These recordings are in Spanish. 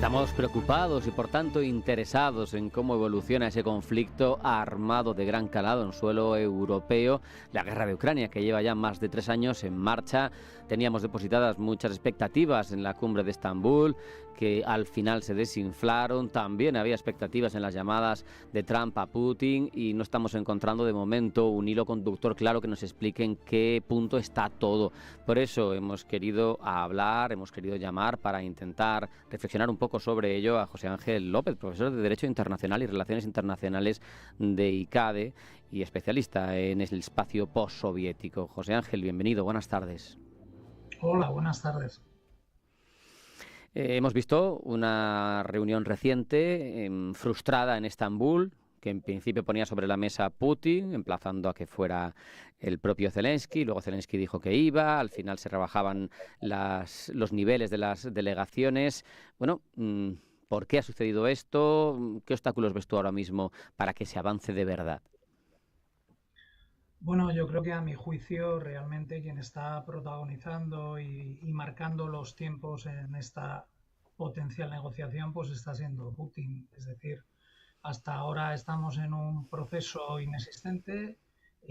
Estamos preocupados y por tanto interesados en cómo evoluciona ese conflicto armado de gran calado en suelo europeo, la guerra de Ucrania, que lleva ya más de 3 años en marcha. Teníamos depositadas muchas expectativas en la cumbre de Estambul, que al final se desinflaron. También había expectativas en las llamadas de Trump a Putin y no estamos encontrando de momento un hilo conductor claro que nos explique en qué punto está todo. Por eso hemos querido llamar para intentar reflexionar un poco sobre ello a José Ángel López, profesor de Derecho Internacional y Relaciones Internacionales de ICADE y especialista en el espacio postsoviético. José Ángel, bienvenido, buenas tardes. Hola, buenas tardes. Hemos visto una reunión reciente frustrada en Estambul, que en principio ponía sobre la mesa a Putin, emplazando a que fuera el propio Zelensky. Luego Zelensky dijo que iba, al final se rebajaban los niveles de las delegaciones. Bueno, ¿por qué ha sucedido esto? ¿Qué obstáculos ves tú ahora mismo para que se avance de verdad? Bueno, yo creo que a mi juicio realmente quien está protagonizando y marcando los tiempos en esta potencial negociación pues está siendo Putin. Es decir, hasta ahora estamos en un proceso inexistente,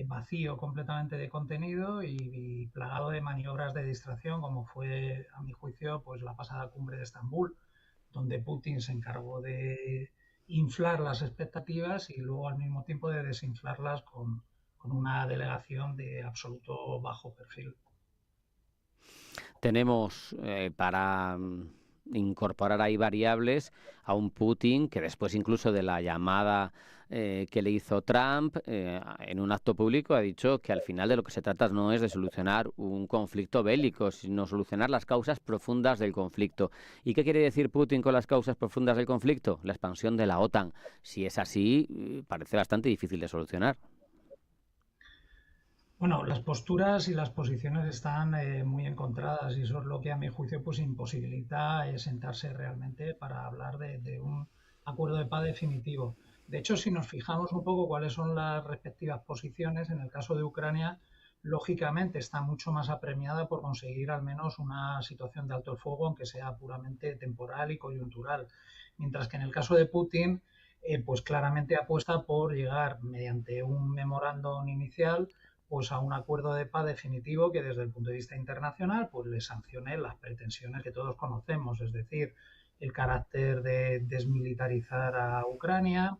vacío completamente de contenido y plagado de maniobras de distracción, como fue, a mi juicio, pues la pasada cumbre de Estambul, donde Putin se encargó de inflar las expectativas y luego al mismo tiempo de desinflarlas con una delegación de absoluto bajo perfil. Tenemos para incorporar ahí variables a un Putin que después incluso de la llamada que le hizo Trump en un acto público ha dicho que al final de lo que se trata no es de solucionar un conflicto bélico, sino solucionar las causas profundas del conflicto. ¿Y qué quiere decir Putin con las causas profundas del conflicto? La expansión de la OTAN. Si es así, parece bastante difícil de solucionar. Bueno, las posturas y las posiciones están muy encontradas y eso es lo que a mi juicio pues imposibilita sentarse realmente para hablar de un acuerdo de paz definitivo. De hecho, si nos fijamos un poco cuáles son las respectivas posiciones, en el caso de Ucrania, lógicamente está mucho más apremiada por conseguir al menos una situación de alto el fuego, aunque sea puramente temporal y coyuntural. Mientras que en el caso de Putin, pues claramente apuesta por llegar mediante un memorándum inicial pues a un acuerdo de paz definitivo que desde el punto de vista internacional pues le sancione las pretensiones que todos conocemos, es decir, el carácter de desmilitarizar a Ucrania,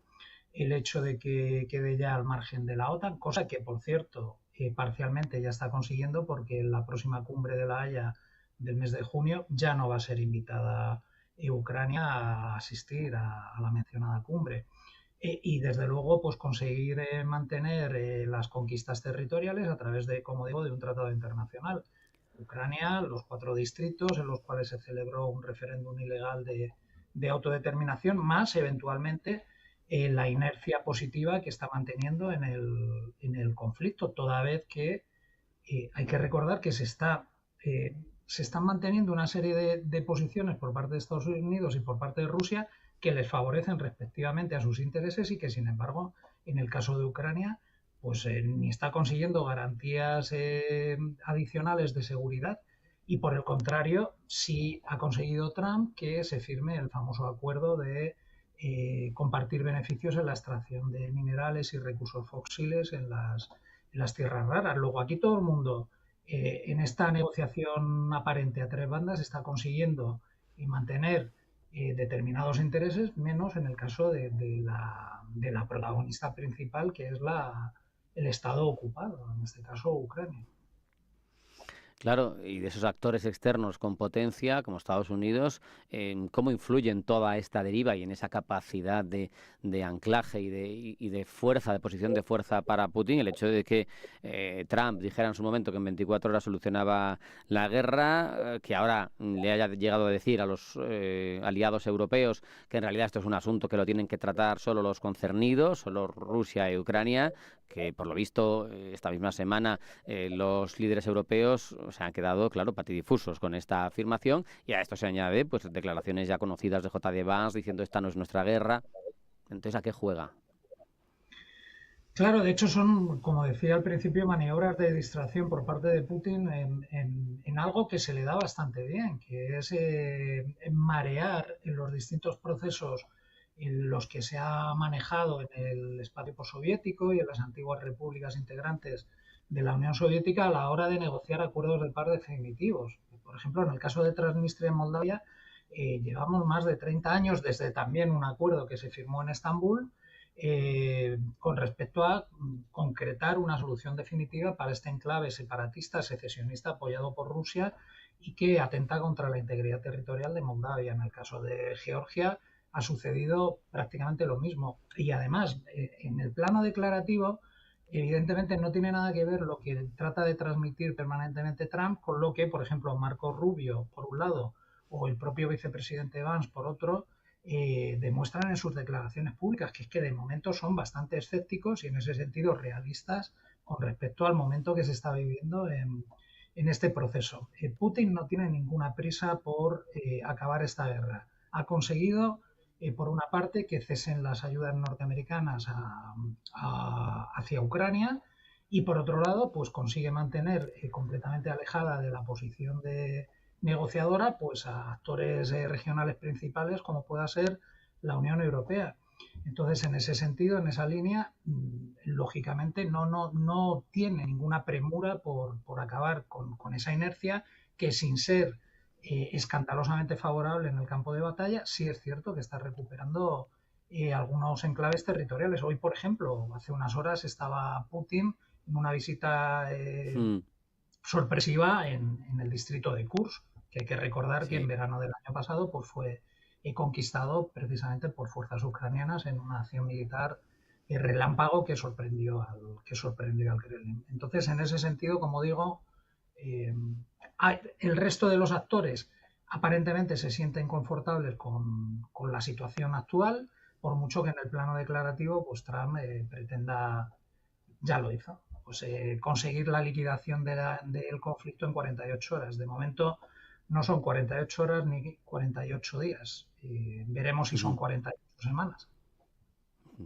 el hecho de que quede ya al margen de la OTAN, cosa que por cierto parcialmente ya está consiguiendo porque en la próxima cumbre de La Haya del mes de junio ya no va a ser invitada Ucrania a asistir a la mencionada cumbre. Y desde luego pues conseguir mantener las conquistas territoriales a través de, como digo, de un tratado internacional. Ucrania, los 4 distritos en los cuales se celebró un referéndum ilegal de autodeterminación, más eventualmente la inercia positiva que está manteniendo en el conflicto, toda vez que hay que recordar que se están manteniendo una serie de posiciones por parte de Estados Unidos y por parte de Rusia que les favorecen respectivamente a sus intereses y que, sin embargo, en el caso de Ucrania, pues ni está consiguiendo garantías adicionales de seguridad y, por el contrario, sí ha conseguido Trump que se firme el famoso acuerdo de compartir beneficios en la extracción de minerales y recursos fósiles en las tierras raras. Luego, aquí todo el mundo en esta negociación aparente a 3 bandas está consiguiendo mantener determinados intereses, menos en el caso de la protagonista principal, que es el Estado ocupado, en este caso Ucrania. Claro, y de esos actores externos con potencia, como Estados Unidos, ¿cómo influyen toda esta deriva y en esa capacidad de anclaje y de fuerza, de posición de fuerza para Putin? El hecho de que Trump dijera en su momento que en 24 horas solucionaba la guerra, que ahora le haya llegado a decir a los aliados europeos que en realidad esto es un asunto que lo tienen que tratar solo los concernidos, solo Rusia y Ucrania, que por lo visto esta misma semana los líderes europeos se han quedado, claro, patidifusos con esta afirmación y a esto se añade pues declaraciones ya conocidas de J.D. Vance diciendo esta no es nuestra guerra. Entonces, ¿a qué juega? Claro, de hecho son, como decía al principio, maniobras de distracción por parte de Putin en algo que se le da bastante bien, que es marear en los distintos procesos en los que se ha manejado en el espacio postsoviético y en las antiguas repúblicas integrantes de la Unión Soviética a la hora de negociar acuerdos de paz definitivos. Por ejemplo, en el caso de Transnistria y Moldavia, llevamos más de 30 años desde también un acuerdo que se firmó en Estambul con respecto a concretar una solución definitiva para este enclave separatista, secesionista apoyado por Rusia y que atenta contra la integridad territorial de Moldavia. En el caso de Georgia ha sucedido prácticamente lo mismo. Y además, en el plano declarativo, evidentemente no tiene nada que ver lo que trata de transmitir permanentemente Trump con lo que, por ejemplo, Marco Rubio, por un lado, o el propio vicepresidente Vance, por otro, demuestran en sus declaraciones públicas, que es que de momento son bastante escépticos y en ese sentido realistas con respecto al momento que se está viviendo en este proceso. Putin no tiene ninguna prisa por acabar esta guerra. Ha conseguido, por una parte, que cesen las ayudas norteamericanas hacia Ucrania y por otro lado, pues consigue mantener completamente alejada de la posición de negociadora pues a actores regionales principales como pueda ser la Unión Europea. Entonces, en ese sentido, en esa línea, lógicamente no tiene ninguna premura por acabar con esa inercia que sin ser escandalosamente favorable en el campo de batalla, sí es cierto que está recuperando algunos enclaves territoriales. Hoy, por ejemplo, hace unas horas estaba Putin en una visita Mm, sorpresiva en el distrito de Kursk, que hay que recordar que en sí. verano del año pasado pues fue conquistado precisamente por fuerzas ucranianas en una acción militar relámpago que sorprendió al Kremlin. Entonces, en ese sentido, como digo, eh, el resto de los actores aparentemente se sienten confortables con la situación actual, por mucho que en el plano declarativo pues Trump pretenda, ya lo hizo, pues conseguir la liquidación del conflicto en 48 horas. De momento no son 48 horas ni 48 días. Veremos si son 48 semanas.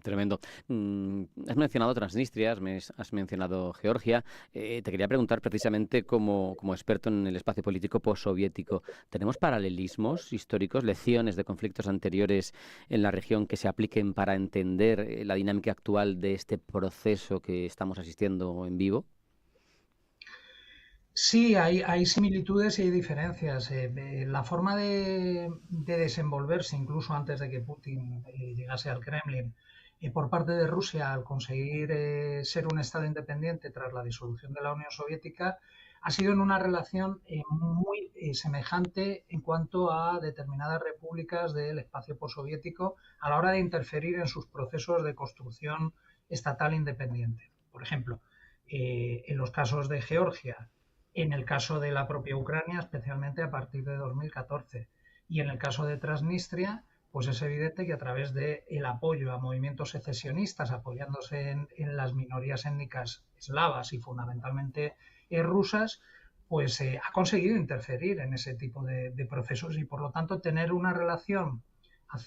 Tremendo. Has mencionado Transnistria, has mencionado Georgia. Te quería preguntar precisamente como experto en el espacio político postsoviético, ¿tenemos paralelismos históricos, lecciones de conflictos anteriores en la región que se apliquen para entender la dinámica actual de este proceso que estamos asistiendo en vivo? Sí, hay similitudes y hay diferencias. La forma de desenvolverse, incluso antes de que Putin llegase al Kremlin, por parte de Rusia al conseguir ser un Estado independiente tras la disolución de la Unión Soviética, ha sido en una relación muy semejante en cuanto a determinadas repúblicas del espacio postsoviético a la hora de interferir en sus procesos de construcción estatal independiente. Por ejemplo, en los casos de Georgia, en el caso de la propia Ucrania, especialmente a partir de 2014. Y en el caso de Transnistria, pues es evidente que a través del apoyo a movimientos secesionistas, apoyándose en las minorías étnicas eslavas y fundamentalmente rusas, pues ha conseguido interferir en ese tipo de procesos y por lo tanto tener una relación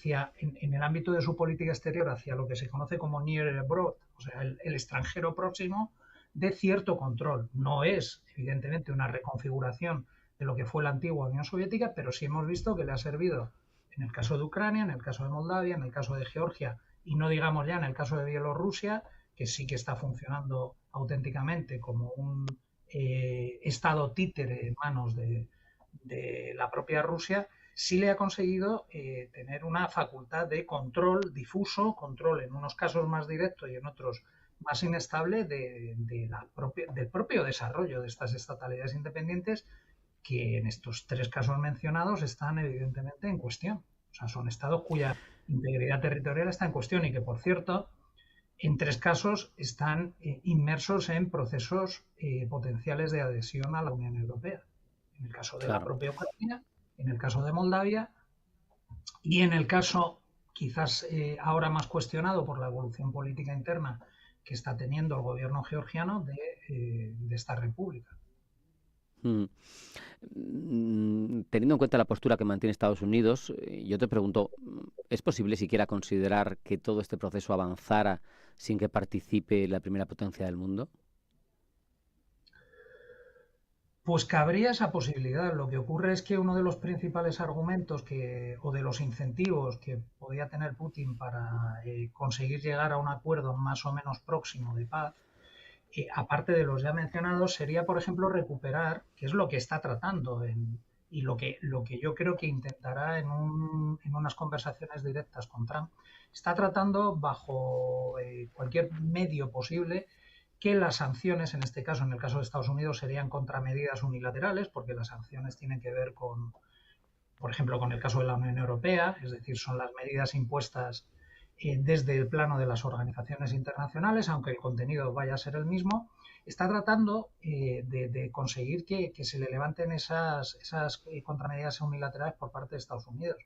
en el ámbito de su política exterior hacia lo que se conoce como near and abroad, o sea, el extranjero próximo, de cierto control. No es, evidentemente, una reconfiguración de lo que fue la antigua Unión Soviética, pero sí hemos visto que le ha servido en el caso de Ucrania, en el caso de Moldavia, en el caso de Georgia y no digamos ya en el caso de Bielorrusia, que sí que está funcionando auténticamente como un estado títere en manos de la propia Rusia, sí le ha conseguido tener una facultad de control difuso, control en unos casos más directo y en otros más inestable del propio desarrollo de estas estatalidades independientes que en estos tres casos mencionados están evidentemente en cuestión. O sea, son estados cuya integridad territorial está en cuestión y que, por cierto, en tres casos están inmersos en procesos potenciales de adhesión a la Unión Europea. En el caso de la Claro. propia Ucrania, en el caso de Moldavia y en el caso, quizás ahora más cuestionado por la evolución política interna que está teniendo el gobierno georgiano de esta república. Mm. Teniendo en cuenta la postura que mantiene Estados Unidos, yo te pregunto, ¿es posible siquiera considerar que todo este proceso avanzara sin que participe la primera potencia del mundo? Pues cabría esa posibilidad. Lo que ocurre es que uno de los principales argumentos o de los incentivos que podía tener Putin para conseguir llegar a un acuerdo más o menos próximo de paz, aparte de los ya mencionados, sería, por ejemplo, recuperar, que es lo que está tratando y lo que yo creo que intentará en unas conversaciones directas con Trump, está tratando bajo cualquier medio posible que las sanciones, en este caso, en el caso de Estados Unidos, serían contramedidas unilaterales, porque las sanciones tienen que ver con, por ejemplo, con el caso de la Unión Europea, es decir, son las medidas impuestas desde el plano de las organizaciones internacionales, aunque el contenido vaya a ser el mismo, está tratando de conseguir que se le levanten esas contramedidas unilaterales por parte de Estados Unidos.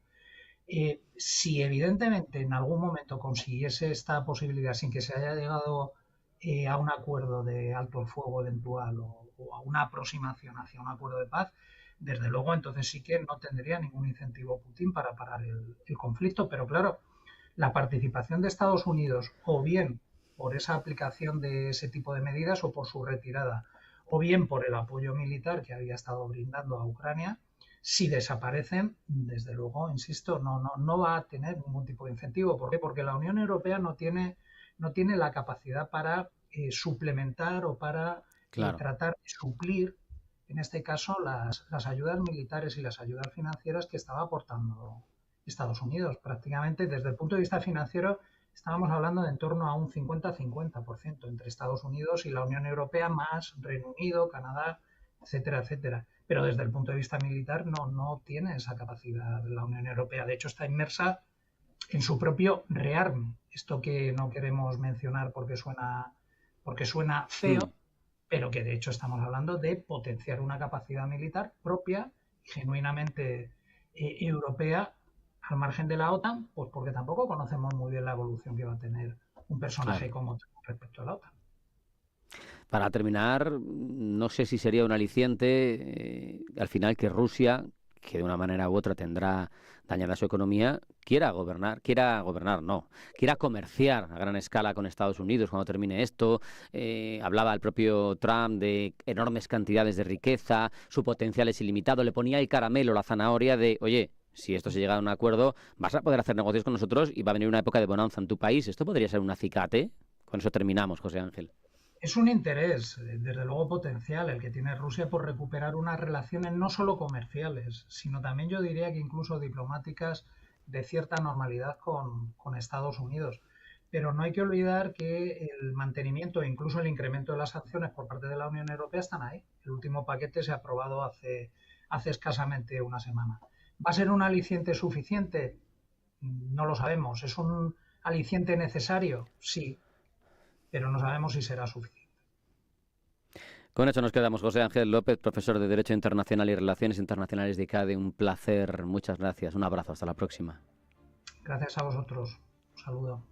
Si evidentemente en algún momento consiguiese esta posibilidad sin que se haya llegado a un acuerdo de alto el fuego eventual o a una aproximación hacia un acuerdo de paz, desde luego entonces sí que no tendría ningún incentivo Putin para parar el conflicto, pero claro, la participación de Estados Unidos, o bien por esa aplicación de ese tipo de medidas o por su retirada, o bien por el apoyo militar que había estado brindando a Ucrania, si desaparecen, desde luego, insisto, no va a tener ningún tipo de incentivo. ¿Por qué? Porque la Unión Europea no tiene la capacidad para suplementar o para Claro. tratar de suplir, en este caso, las ayudas militares y las ayudas financieras que estaba aportando Estados Unidos. Prácticamente desde el punto de vista financiero estábamos hablando de en torno a un 50-50% entre Estados Unidos y la Unión Europea, más Reino Unido, Canadá, etcétera, etcétera. Pero desde el punto de vista militar no tiene esa capacidad la Unión Europea. De hecho, está inmersa en su propio rearme. Esto que no queremos mencionar porque suena feo, pero que de hecho estamos hablando de potenciar una capacidad militar propia y genuinamente europea al margen de la OTAN, pues porque tampoco conocemos muy bien la evolución que va a tener un personaje como Trump respecto a la OTAN. Para terminar, no sé si sería un aliciente al final que Rusia, que de una manera u otra tendrá dañada su economía, quiera comerciar a gran escala con Estados Unidos cuando termine esto. Hablaba el propio Trump de enormes cantidades de riqueza, su potencial es ilimitado, le ponía el caramelo, la zanahoria de, oye, si esto se llega a un acuerdo, vas a poder hacer negocios con nosotros y va a venir una época de bonanza en tu país. ¿Esto podría ser un acicate? Con eso terminamos, José Ángel. Es un interés, desde luego potencial, el que tiene Rusia por recuperar unas relaciones no solo comerciales, sino también yo diría que incluso diplomáticas de cierta normalidad con Estados Unidos. Pero no hay que olvidar que el mantenimiento e incluso el incremento de las sanciones por parte de la Unión Europea están ahí. El último paquete se ha aprobado hace escasamente una semana. ¿Va a ser un aliciente suficiente? No lo sabemos. ¿Es un aliciente necesario? Sí, pero no sabemos si será suficiente. Con eso nos quedamos. José Ángel López, profesor de Derecho Internacional y Relaciones Internacionales de ICADE. Un placer. Muchas gracias. Un abrazo. Hasta la próxima. Gracias a vosotros. Un saludo.